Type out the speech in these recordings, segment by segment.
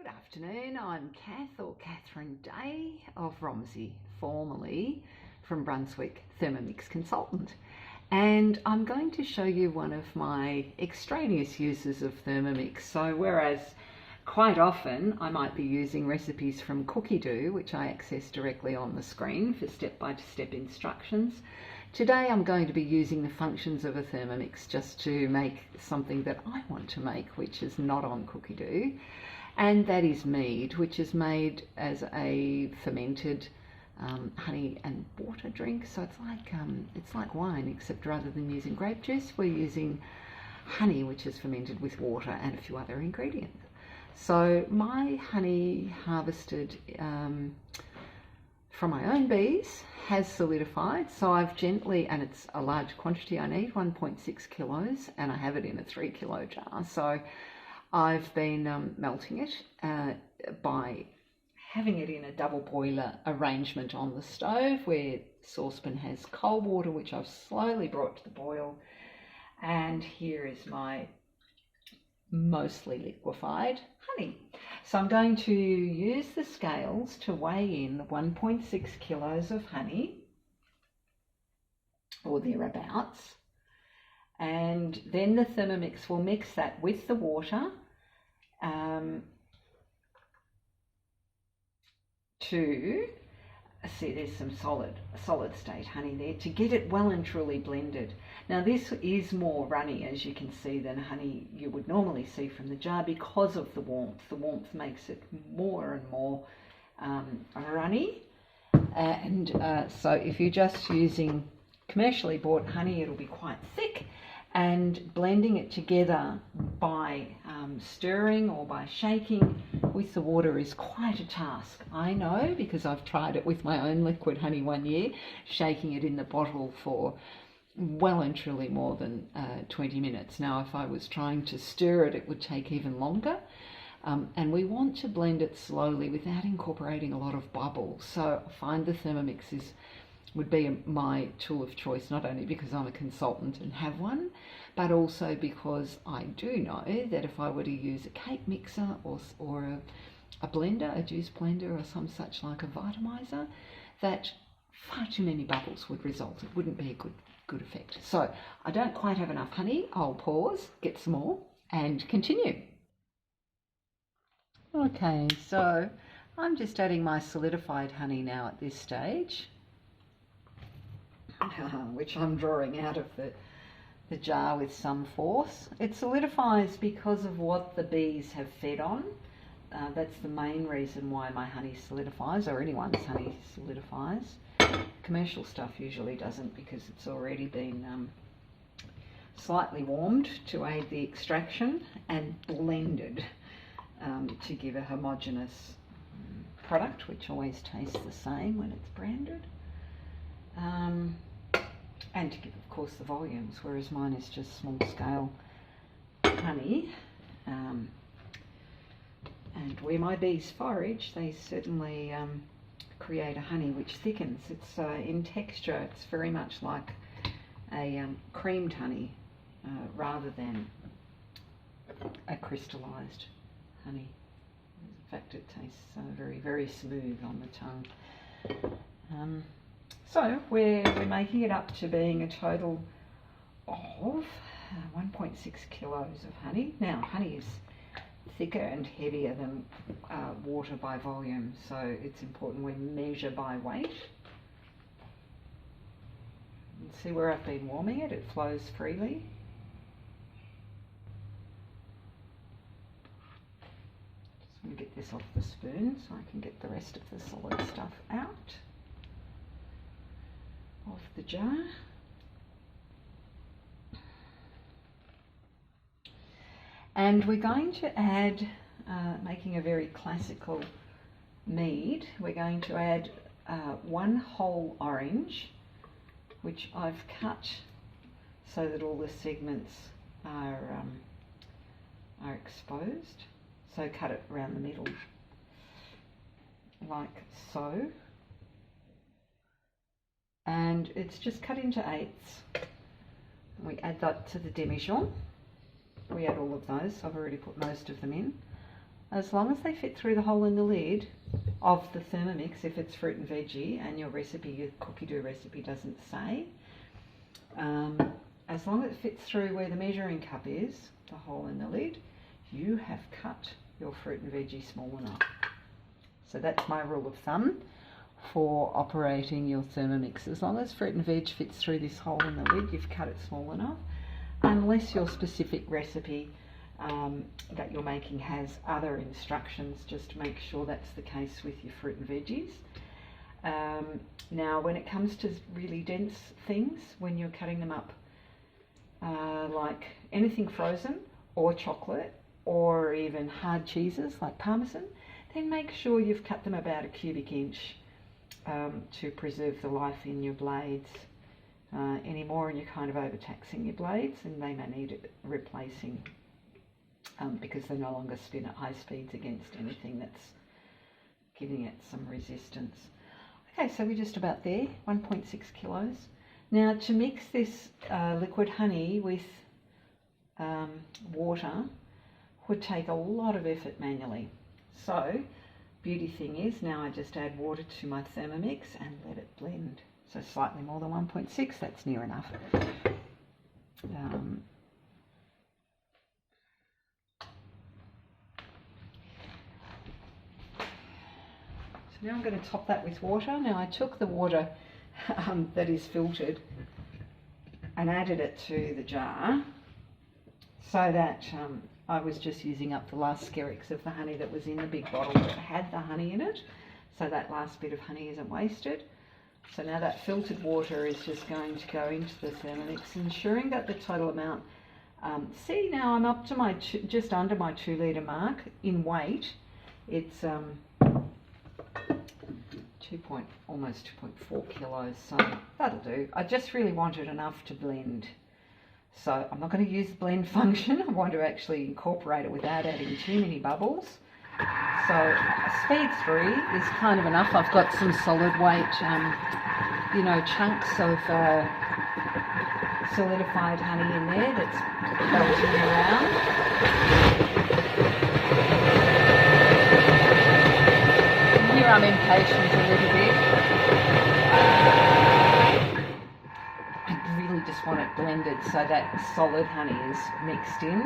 Good afternoon, I'm Kath or Catherine Day of Romsey, formerly from Brunswick Thermomix Consultant. And I'm going to show you one of my extraneous uses of Thermomix. So whereas quite often I might be using recipes from Cookie Do, which I access directly on the screen for step-by-step instructions, today I'm going to be using the functions of a Thermomix just to make something that I want to make, which is not on Cookie Do. And that is mead, which is made as a fermented honey and water drink. So it's like wine, except rather than using grape juice, we're using honey, which is fermented with water and a few other ingredients. So my honey harvested from my own bees has solidified. So I've gently, and it's a large quantity I need, 1.6 kilos, and I have it in a 3 kilo jar. So I've been melting it by having it in a double boiler arrangement on the stove, where the saucepan has cold water, which I've slowly brought to the boil. And here is my mostly liquefied honey. So I'm going to use the scales to weigh in 1.6 kilos of honey, or thereabouts. And then the Thermomix will mix that with the water to see, there's some solid state honey there, to get it well and truly blended. Now this is more runny, as you can see, than honey you would normally see from the jar because of the warmth. The warmth makes it more and more runny, and so if you're just using commercially bought honey, it'll be quite thick, and blending it together by stirring or by shaking with the water is quite a task. I know, because I've tried it with my own liquid honey one year, shaking it in the bottle for well and truly more than 20 minutes. Now if I was trying to stir it, it would take even longer. And we want to blend it slowly without incorporating a lot of bubbles. So I find the Thermomix would be my tool of choice, not only because I'm a consultant and have one, but also because I do know that if I were to use a cake mixer or a blender, a juice blender or some such like a vitamizer, that far too many bubbles would result. It wouldn't be a good effect. So I don't quite have enough honey. I'll pause, get some more and continue. Okay, so I'm just adding my solidified honey now at this stage, which I'm drawing out of the jar with some force. It solidifies because of what the bees have fed on. That's the main reason why my honey solidifies, or anyone's honey solidifies. Commercial stuff usually doesn't, because it's already been slightly warmed to aid the extraction and blended to give a homogeneous product, which always tastes the same when it's branded. And to give, of course, the volumes, whereas mine is just small scale honey. And where my bees forage, they certainly create a honey which thickens. It's in texture, it's very much like a creamed honey rather than a crystallized honey. In fact, it tastes very, very smooth on the tongue. So we're making it up to being a total of 1.6 kilos of honey. Now, honey is thicker and heavier than water by volume, so it's important we measure by weight. And see where I've been warming it, it flows freely. Just want to get this off the spoon so I can get the rest of the solid stuff out of the jar. And we're going to add, making a very classical mead, we're going to add one whole orange, which I've cut so that all the segments are exposed. So cut it around the middle, like so. And it's just cut into eighths. We add that to the demijohn. We add all of those. I've already put most of them in. as long as they fit through the hole in the lid of the Thermomix, if it's fruit and veggie and your recipe, your cookie dough recipe doesn't say, as long as it fits through where the measuring cup is, the hole in the lid, you have cut your fruit and veggie small enough. So that's my rule of thumb for operating your Thermomix. As long as fruit and veg fits through this hole in the lid, you've cut it small enough, unless your specific recipe that you're making has other instructions, just to make sure that's the case with your fruit and veggies. Now when it comes to really dense things, when you're cutting them up, like anything frozen or chocolate or even hard cheeses like Parmesan, then make sure you've cut them about a cubic inch to preserve the life in your blades. Any more and you're kind of overtaxing your blades, and they may need replacing because they no longer spin at high speeds against anything that's giving it some resistance. Okay, so we're just about there, 1.6 kilos. Now to mix this liquid honey with water would take a lot of effort manually. So beauty thing is, now I just add water to my Thermomix and let it blend. So slightly more than 1.6, that's near enough. So now I'm going to top that with water. Now I took the water that is filtered and added it to the jar so that I was just using up the last skerricks of the honey that was in the big bottle that had the honey in it, so that last bit of honey isn't wasted. So now that filtered water is just going to go into the Thermomix, ensuring that the total amount, see now I'm up to my just under my 2 litre mark in weight. It's almost 2.4 kilos, so that'll do. I just really wanted enough to blend. So I'm not going to use the blend function. I want to actually incorporate it without adding too many bubbles. So speed 3 is kind of enough. I've got some solid weight, chunks of solidified honey in there that's belting around. Here I'm impatient a little bit. Just want it blended so that solid honey is mixed in.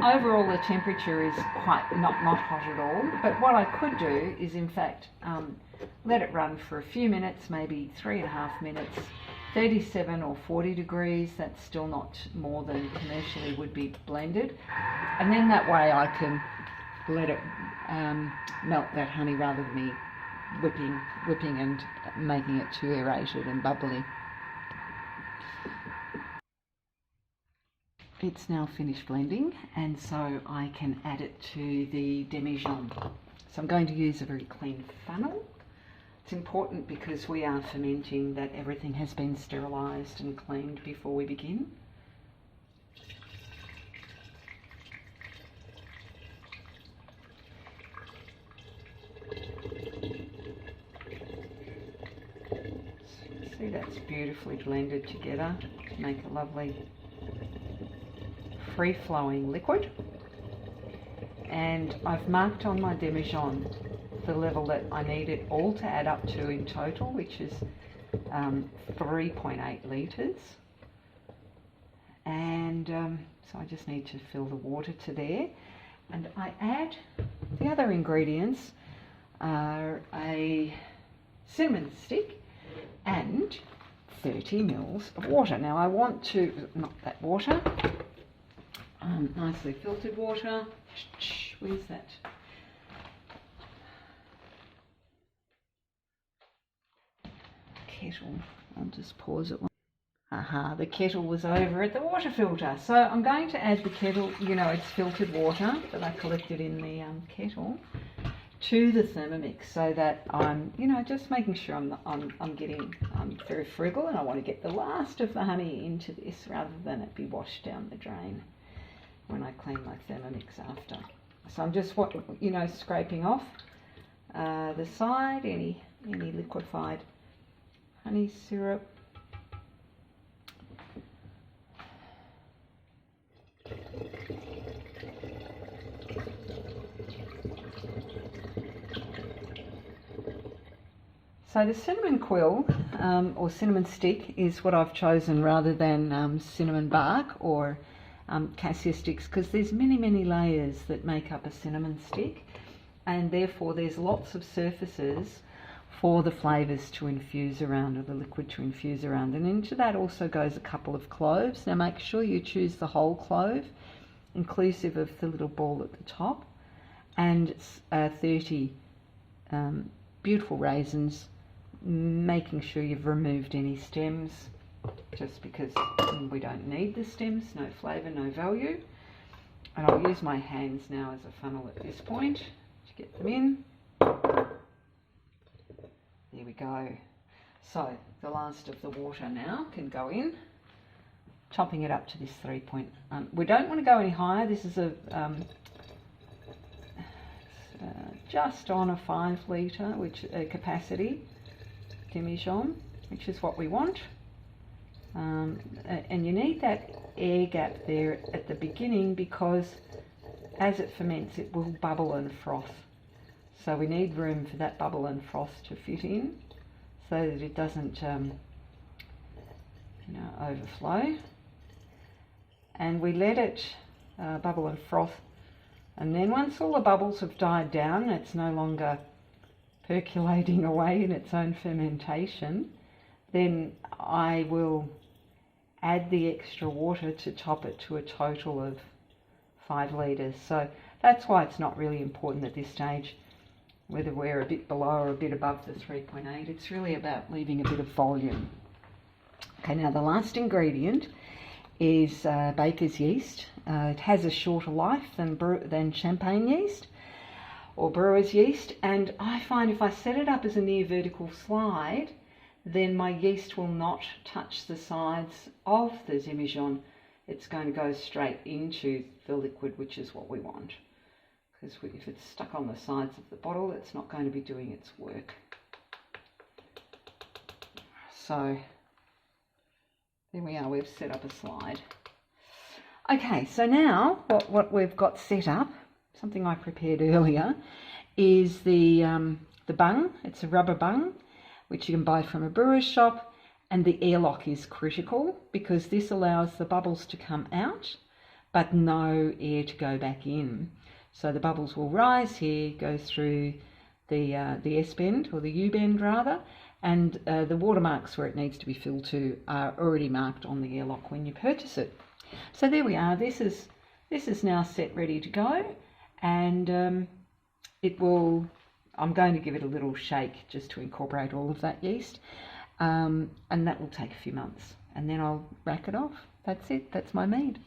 Overall the temperature is quite not hot at all, but what I could do is in fact let it run for a few minutes, maybe 3.5 minutes, 37 or 40 degrees. That's still not more than commercially would be blended, and then that way I can let it melt that honey rather than me whipping and making it too aerated and bubbly. It's now finished blending, and so I can add it to the demijohn. So I'm going to use a very clean funnel. It's important because we are fermenting that everything has been sterilised and cleaned before we begin. See, that's beautifully blended together to make a lovely free-flowing liquid, and I've marked on my demijohn the level that I need it all to add up to in total, which is 3.8 litres, and so I just need to fill the water to there, and I add the other ingredients are a cinnamon stick and 30 mils of water. Now I want to, not that water, nicely filtered water. Where's that? Kettle. I'll just pause it. Aha, the kettle was over at the water filter. So I'm going to add the kettle, it's filtered water that I collected in the kettle, to the Thermomix, so that I'm, just making sure I'm very frugal, and I want to get the last of the honey into this rather than it be washed down the drain when I clean my Thermomix after. So I'm just scraping off the side, any liquefied honey syrup. So the cinnamon quill or cinnamon stick is what I've chosen rather than cinnamon bark or cassia sticks, because there's many layers that make up a cinnamon stick, and therefore there's lots of surfaces for the flavours to infuse around, or the liquid to infuse around. And into that also goes a couple of cloves. Now make sure you choose the whole clove, inclusive of the little ball at the top, and 30 beautiful raisins, making sure you've removed any stems, just because we don't need the stems. No flavour, no value. And I'll use my hands now as a funnel at this point to get them in. There we go. So the last of the water now can go in, chopping it up to this 3 point. We don't want to go any higher. This is a just on a 5 litre capacity demijohn, which is what we want. And you need that air gap there at the beginning, because as it ferments it will bubble and froth. So we need room for that bubble and froth to fit in, so that it doesn't overflow. And we let it bubble and froth, and then once all the bubbles have died down, it's no longer percolating away in its own fermentation, then I will add the extra water to top it to a total of 5 litres. So that's why it's not really important at this stage whether we're a bit below or a bit above the 3.8. It's really about leaving a bit of volume. Okay, now the last ingredient is baker's yeast. It has a shorter life than champagne yeast or brewer's yeast, and I find if I set it up as a near vertical slide, then my yeast will not touch the sides of the demijohn. It's going to go straight into the liquid, which is what we want. Because if it's stuck on the sides of the bottle, it's not going to be doing its work. So there we are, we've set up a slide. Okay, so now what we've got set up, something I prepared earlier, is the bung. It's a rubber bung, which you can buy from a brewer's shop, and the airlock is critical because this allows the bubbles to come out but no air to go back in. So the bubbles will rise here, go through the S-bend, or the U-bend rather, and the watermarks where it needs to be filled to are already marked on the airlock when you purchase it. So there we are. This is now set ready to go, and I'm going to give it a little shake just to incorporate all of that yeast, and that will take a few months, and then I'll rack it off. That's it. That's my mead.